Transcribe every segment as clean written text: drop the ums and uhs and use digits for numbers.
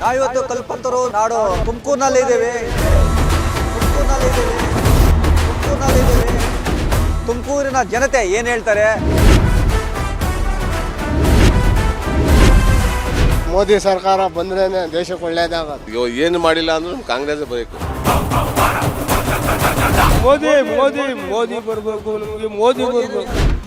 ನಾವಿವತ್ತು ಕಲ್ಪತರು ನಾಡು ತುಮಕೂರಿನಲ್ಲಿದ್ದೇವೆ. ತುಮಕೂರಿನ ಜನತೆ ಏನು ಹೇಳ್ತಾರೆ? ಮೋದಿ ಸರ್ಕಾರ ಬಂದ್ರೇನೆ ದೇಶಕ್ಕೆ ಒಳ್ಳೇದಾಗುತ್ತೆ. ಏನು ಮಾಡಿಲ್ಲ ಅಂದ್ರೂ ಕಾಂಗ್ರೆಸ್ ಬೇಕು. ಮೋದಿ ಬರಬೇಕು, ನಮಗೆ ಮೋದಿ ಬರಬೇಕು.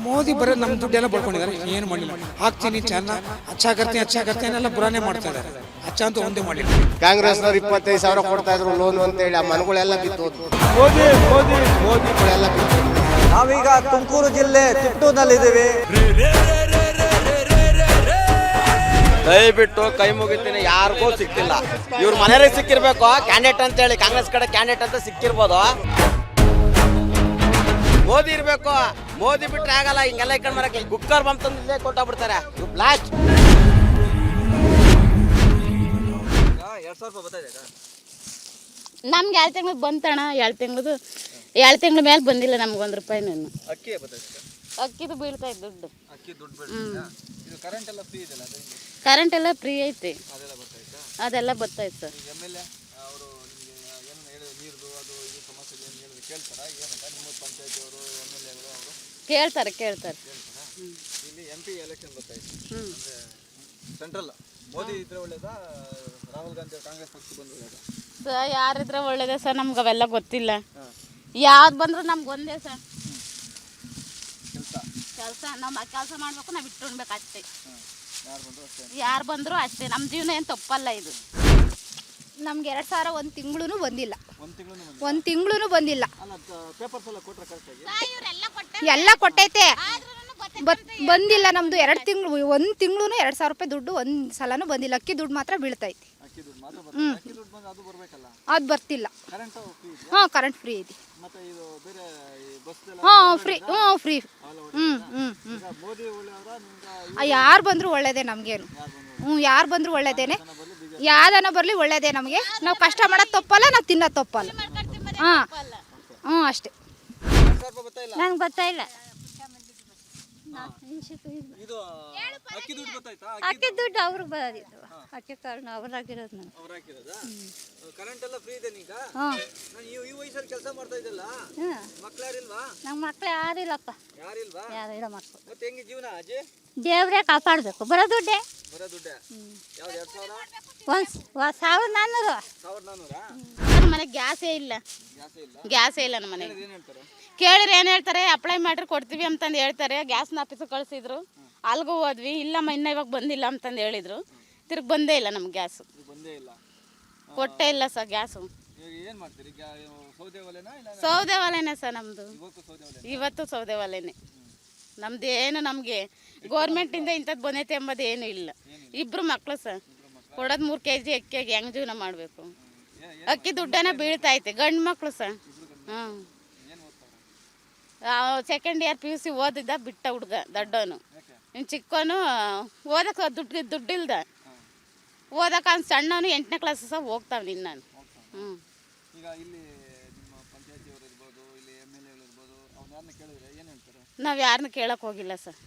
ಮೋದಿ ಬರೋ ನಮ್ಮ ದುಡ್ಡೆಲ್ಲ ಬಳ್ಕೊಂಡಿದ್ದಾರೆ, ಏನು ಮಾಡಿಲ್ಲ. ಹಾಕ್ತೀನಿ ಚೆನ್ನ ಅಚ್ಚಾ ಕರ್ತೀನಿ ಎಲ್ಲ ಬುರಾನೇ ಮಾಡ್ತಾ ಇದ್ದಾರೆ. ಅಚ್ಚ ಅಂತ ಒಂದೇ ಮಾಡಿಲ್ಲ. ಕಾಂಗ್ರೆಸ್ನವ್ರು 25,000 ಕೊಡ್ತಾ ಇದ್ರು ಲೋನ್ ಅಂತೇಳಿ ಆ ಮನೆಗಳೆಲ್ಲ ಬಿತ್ತು. ಮೋದಿಗಳೆಲ್ಲ ಬಿತ್ತು. ನಾವೀಗ ತುಮಕೂರು ಜಿಲ್ಲೆ ತಿಟ್ಟೂರಿನಲ್ಲಿದ್ದೀವಿ. ದಯವಿಟ್ಟು ಕೈ ಮುಗಿತೀನಿ, ಯಾರಿಗೂ ಸಿಕ್ಕಿಲ್ಲ. ಇವ್ರ ಮನೆಯವ್ರಿಗೆ ಸಿಕ್ಕಿರ್ಬೇಕು ಕ್ಯಾಂಡಿಡೇಟ್ ಅಂತ ಹೇಳಿ. ಕಾಂಗ್ರೆಸ್ ಕಡೆ ಕ್ಯಾಂಡಿಡೇಟ್ ಅಂತ ಸಿಕ್ಕಿರ್ಬೋದು. ಮೋದಿ ಇರ್ಬೇಕು. ಮೋದಿ ಬಿಟ್ರೆ ಆಗಲ್ಲ. ಹಿಂಗೆಲ್ಲ ಇಟ್ಕೊಂಡು ಬರಕ್ಕೆ ಕುಕ್ಕರ್ ಬಂಪ್ ತಂದು ಇಲ್ಲೇ ಕೊಟ್ಟಾಗ್ಬಿಡ್ತಾರೆ. ಬ್ಲಾಸ್ಟ್. 2,000 ರೂಪಾಯಿ ಬರ್ತಾ ಇದೆ. ನಮ್ಗೆ 2 ತಿಂಗಳು ಬಂತಣ್ಣ. 2 ತಿಂಗಳ ಮೇಲೆ ಬಂದಿಲ್ಲ ನಮ್ಗೆ 1 ರೂಪಾಯಿನೂ. ಅಕ್ಕಿ ಬರ್ತೈತೆ. ಅಕ್ಕಿದು ಬೀಳ್ತಾ ಇದೆ ದುಡ್ಡು. ಅಕ್ಕಿ ದುಡ್ಡು ಬೀಳ್ತಾ. ಇದು ಕರೆಂಟ್ ಎಲ್ಲ ಫ್ರೀ ಇದೆಯಲ್ಲ, ಕರೆಂಟ್ ಎಲ್ಲ ಫ್ರೀ ಐತೆ. ಅದೆಲ್ಲ ಬರ್ತೈತೆ. ಅದೆಲ್ಲ ಬರ್ತೈತೆ ಸರ್. MLA ಅವರು ನಿಮಗೆ ಏನು ಹೇಳಿದ್ರು? ನೀರ್ದು ಅದು ಇದು ಸಮಸ್ಯೆ ಏನು ಹೇಳಿದ್ರು ಕೇಳ್ತಾರಾ? ಏನಂತ ನಿಮ್ಮ ಪಂಚಾಯತ್ ಅವರು MLA ಅವರು ಕೇಳ್ತಾರೆ. ಇಲ್ಲಿ MP ಎಲೆಕ್ಷನ್ ಬರ್ತೈತೆ. ಅಂದರೆ ಸೆಂಟ್ರಲ್ ಮೋದಿ ಇದ್ರೆ ಒಳ್ಳೇದಾ, ರಾಹುಲ್ ಗಾಂಧಿ ಕಾಂಗ್ರೆಸ್ ಪಕ್ಷ ಬಂದ್ರೆ ಒಳ್ಳೇದಾ? ಸರ್ ಯಾರಿದ್ರೆ ಒಳ್ಳೇದೇ ಸರ್, ನಮ್ಗೆ ಅವೆಲ್ಲ ಗೊತ್ತಿಲ್ಲ. ಯಾವ್ದು ಬಂದರೂ ನಮ್ಗೆ ಒಂದೇ ಸರ್ ಕೆಲಸ. ನಾವು ಕೆಲಸ ಮಾಡಬೇಕು, ನಾವು ಇಟ್ಕೊಳ್ಬೇಕು ಅಷ್ಟೇ. ಯಾರು ಬಂದರೂ ಅಷ್ಟೇ. ನಮ್ಮ ಜೀವನ ಏನು ತಪ್ಪಲ್ಲ ಇದು. ನಮ್ಗೆ 2,000 ಒಂದು ತಿಂಗಳು ಬಂದಿಲ್ಲ. ಒಂದು ತಿಂಗಳು ಬಂದಿಲ್ಲ. ಎಲ್ಲ ಕೊಟ್ಟೈತೆ, ಬಂದಿಲ್ಲ. ನಮ್ದು 2 ತಿಂಗಳು, 1 ತಿಂಗಳು 2,000 ರೂಪಾಯಿ ದುಡ್ಡು ಒಂದು ಸಲನೂ ಬಂದಿಲ್ಲ. ಅಕ್ಕಿ ದುಡ್ಡು ಮಾತ್ರ ಬೀಳ್ತೈತಿ. ಅದು ಬರ್ತಿಲ್ಲ. ಹಾಂ, ಕರೆಂಟ್ ಫ್ರೀ ಇದೆ. ಹಾಂ, ಫ್ರೀ. ಯಾರು ಬಂದರೂ ಒಳ್ಳೇದೇ ನಮಗೇನು. ಯಾರು ಬಂದರೂ ಒಳ್ಳೇದೇನೆ. ಯಾವ್ದನ ಬರಲಿ ಒಳ್ಳೇದೇ ನಮಗೆ. ನಾವು ಕಷ್ಟ ಮಾಡೋದು ತಪ್ಪಲ್ಲ, ನಾವು ತಿನ್ನೋದು ತಪ್ಪಲ್ಲ. ಅಷ್ಟೇ. ನಂಗೆ ಗೊತ್ತಾಯಿಲ್ಲ. ಅಕ್ಕಿ ದುಡ್ಡು ಅವ್ರಿಗೆ ಬರೋದಿತ್ತು. ಅಕ್ಕಿ ಕಾರಣ ಅವ್ರಾಗಿರೋದು. ನಾನು ಕರೆಂಟ್ ಎಲ್ಲ ಫ್ರೀ ಇದೆ ಈಗ. ಈ ವಯಸ್ಸಲ್ಲಿ ಕೆಲಸ ಮಾಡ್ತಾ ಇದ್ದಲ್ಲ, ಮಕ್ಕಳು ಯಾರಿಲ್ವಾ? ನಮ್ಮ ಮಕ್ಳು ಯಾರಿಲ್ಲಪ್ಪ. ಯಾರಿಲ್ಲ ಮಕ್ಕಳು. ಮತ್ತೆ ಹೆಂಗೆ ಜೀವನ ಅಜ್ಜಿ? ದೇವ್ರೇ ಕಾಪಾಡಬೇಕು. ಬರೋ ದುಡ್ಡೇ. ಯಾವ್ದು 1,400. 1,400? ನಮ್ಮ ಮನೆಗೆ ಗ್ಯಾಸೇ ಇಲ್ಲ ನಮ್ಮ ಮನೆಗೆ. ಕೇಳಿದ್ರೆ ಏನು ಹೇಳ್ತಾರೆ? ಅಪ್ಲೈ ಮಾಡ್ರಿ ಕೊಡ್ತೀವಿ ಅಂತಂದು ಹೇಳ್ತಾರೆ. ಗ್ಯಾಸ್ನ ಆಫೀಸಿಗೆ ಕಳಿಸಿದ್ರು. ಅಲ್ಗೂ ಹೋದ್ವಿ. ಇಲ್ಲಮ್ಮ ಇನ್ನು ಇವಾಗ ಬಂದಿಲ್ಲ ಅಂತಂದು ಹೇಳಿದ್ರು. ತಿರ್ಗಿ ಬಂದೇ ಇಲ್ಲ ನಮ್ಗೆ ಗ್ಯಾಸು. ಕೊಟ್ಟೇ ಇಲ್ಲ ಸರ್ ಗ್ಯಾಸು. ಸೌದೆ ಒಲೆನೇ ಸರ್ ನಮ್ಮದು. ಇವತ್ತು ಸೌದೆ ಒಲೆನೇ ನಮ್ದು. ಏನು ನಮಗೆ ಗೋರ್ಮೆಂಟಿಂದ ಇಂಥದ್ದು ಬಂದೈತೆ ಎಂಬುದು ಏನೂ ಇಲ್ಲ. 2 ಮಕ್ಕಳು ಸರ್. ಕೊಡೋದು 3 kg ಅಕ್ಕಿಯಾಗಿ ಹೆಂಗೆ ಜೀವನ ಮಾಡಬೇಕು? ಅಕ್ಕಿ ದುಡ್ಡನ್ನ ಬೀಳ್ತೈತೆ. ಗಂಡು ಮಕ್ಕಳು ಸರ್. ಸೆಕೆಂಡ್ ಇಯರ್ PUC ಓದಿದ್ದ, ಬಿಟ್ಟ ಹುಡುಗ ದೊಡ್ಡವನು. ಇನ್ನು ಚಿಕ್ಕವನು ಓದಕ್ಕೆ ದುಡ್ಡಿಲ್ದ. ಓದಕ್ಕೆ ಅವ್ನು ಸಣ್ಣವನು 8ನೇ ಕ್ಲಾಸ್ ಸಹ ಹೋಗ್ತಾವೆ ಇನ್ನು. ನಾವು ಯಾರನ್ನ ಕೇಳಕ್ಕೆ ಹೋಗಿಲ್ಲ ಸರ್.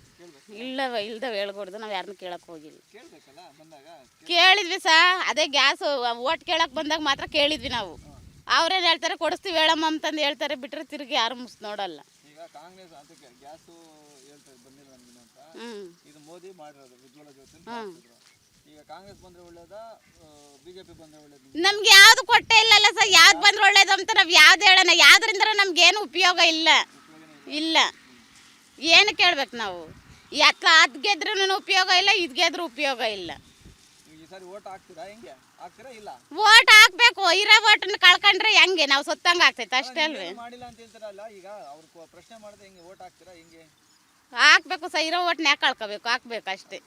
ಇಲ್ದವ ಹೇಳ್ಕೊಡ್ದು. ನಾವು ಯಾರನ್ನ ಕೇಳಕ್ಕೆ ಹೋಗಿಲ್ಲ. ಕೇಳಿದ್ವಿ ಸರ್. ಅದೇ ಗ್ಯಾಸು ಓಟ್ ಕೇಳಕ್ಕೆ ಬಂದಾಗ ಮಾತ್ರ ಕೇಳಿದ್ವಿ ನಾವು. ಅವ್ರೇನು ಹೇಳ್ತಾರೆ? ಕೊಡಿಸ್ತೀವಿ ಹೇಳಮ್ಮ ಅಂತಂದು ಹೇಳ್ತಾರೆ. ಬಿಟ್ಟರೆ ತಿರುಗಿ ಯಾರು ನೋಡಲ್ಲ. ನಮ್ಗೆ ಯಾವ್ದು ಕೊಟ್ಟೇ ಇಲ್ಲಲ್ಲ ಸರ್. ಯಾವ್ದು ಬಂದ್ರೆ ಒಳ್ಳೇದು ಅಂತ ನಾವು ಯಾವ್ದು ಹೇಳೋಣ? ಯಾವ್ದ್ರಿಂದ ನಮ್ಗೇನು ಉಪಯೋಗ ಇಲ್ಲ. ಏನು ಕೇಳ್ಬೇಕು ನಾವು? ಅದು ಗೆದ್ರೂ ಉಪಯೋಗ ಇಲ್ಲ, ಇದು ಗೆದ್ರೂ ಉಪಯೋಗ ಇಲ್ಲ. ಓಟ್ ಹಾಕ್ಬೇಕು. ಇರೋ ಓಟನ್ನ ಕಳ್ಕೊಂಡ್ರೆ ಹೆಂಗೆ? ನಾವು ಸತ್ತಂಗೆ ಆಗ್ತೈತೆ ಅಷ್ಟೇ ಅಲ್ವೇ? ಹಾಕ್ಬೇಕು ಸರ್. ಇರೋ ಓಟ್ನ ಯಾಕೆ ಕಳ್ಕೋಬೇಕು? ಹಾಕ್ಬೇಕು ಅಷ್ಟೇ.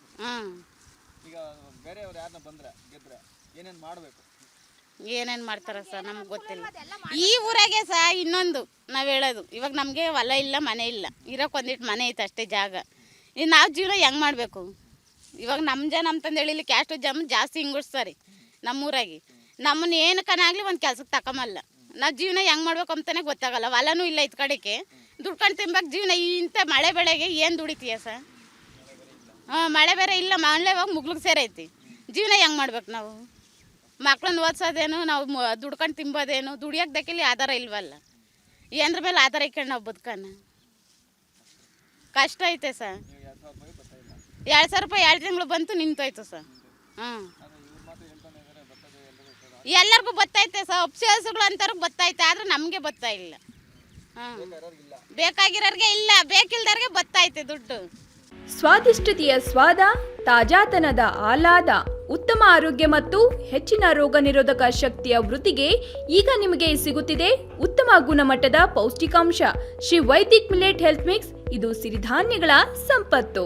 ಏನೇನು ಮಾಡ್ತಾರ ಸರ್ ನಮ್ಗೆ ಗೊತ್ತಿಲ್ಲ. ಈ ಊರಾಗೆ ಸಹ ಇನ್ನೊಂದು ನಾವು ಹೇಳೋದು, ಇವಾಗ ನಮಗೆ ಹೊಲ ಇಲ್ಲ, ಮನೆ ಇಲ್ಲ. ಇರೋಕೆ ಒಂದಿಟ್ಟು ಮನೆ ಐತೆ ಅಷ್ಟೇ ಜಾಗ. ಇನ್ನು ನಾವು ಜೀವನ ಹೆಂಗೆ ಮಾಡಬೇಕು? ಇವಾಗ ನಮ್ಮ ಜನ ಅಂತಂದೇಳಿ ಇಲ್ಲಿ ಕ್ಯಾಸ್ಟು ಜಾಸ್ತಿ ಹಿಂಗುಡ್ಸ್ತಾರೆ ನಮ್ಮೂರಾಗಿ. ನಮ್ಮನ್ನ ಏನಕ್ಕನಾಗಲಿ ಒಂದು ಕೆಲ್ಸಕ್ಕೆ ತಗೊಂಬಲ್ಲ. ನಾವು ಜೀವನ ಹೆಂಗೆ ಮಾಡ್ಬೇಕು ಅಂತಲೇ ಗೊತ್ತಾಗಲ್ಲ. ಹೊಲನೂ ಇಲ್ಲ ಇತ್ತು ಕಡೆಗೆ. ದುಡ್ಕೊಂಡು ತಿನ್ಬೇಕು ಜೀವನ. ಇಂಥ ಮಳೆ ಬೆಳೆಗೆ ಏನು ದುಡಿತೀಯ ಸರ್? ಮಳೆ ಬೇರೆ ಇಲ್ಲ. ಮಳೆ ಹೋಗಿ ಮುಗ್ಲಿಗೆ ಸೇರೈತಿ. ಜೀವನ ಹೆಂಗೆ ಮಾಡ್ಬೇಕು ನಾವು? ಮಕ್ಳನ್ನ ಓದ್ಸೋದೇನು ನಾವು ದುಡ್ಕೊಂಡು ತಿಂಬೋದೇನು ದುಡಿಯೋಕೆ ದಕ್ಕಿಲಿ ಆಧಾರ ಇಲ್ವಲ್ಲ ಏನ್ರ ಮೇಲೆ ಆಧಾರ ಇಟ್ಕೊಂಡು ನಾವು ಬದುಕನ ಕಷ್ಟ ಐತೆ ಸರ್ 2,000 ರೂಪಾಯಿ 2 ತಿಂಗಳು ಬಂತು ನಿಂತೋಯ್ತು ಸರ್ ಎಲ್ಲರಿಗೂ ಬತ್ತೈತೆ ಸರ್ ಅಪ್ಸೇಸುಗಳು ಅಂತವ್ರಿಗೆ ಬತ್ತೈತೆ ಆದರೆ ನಮಗೆ ಬತ್ತಾ ಇಲ್ಲ ಬೇಕಾಗಿರೋರಿಗೆ ಇಲ್ಲ ಬೇಕಿಲ್ದವ್ರಿಗೆ ಬತ್ತೈತೆ ದುಡ್ಡು ಸ್ವಾದಿಷ್ಟತೆಯ ಸ್ವಾದ ತಾಜಾತನದ ಆಹ್ಲಾದ ಉತ್ತಮ ಆರೋಗ್ಯ ಮತ್ತು ಹೆಚ್ಚಿನ ರೋಗ ನಿರೋಧಕ ಶಕ್ತಿಯ ವೃದ್ಧಿಗೆ ಈಗ ನಿಮಗೆ ಸಿಗುತ್ತಿದೆ ಉತ್ತಮ ಗುಣಮಟ್ಟದ ಪೌಷ್ಟಿಕಾಂಶ Shri Vaidik millet health mix. ಇದು ಸಿರಿಧಾನ್ಯಗಳ ಸಂಪತ್ತು.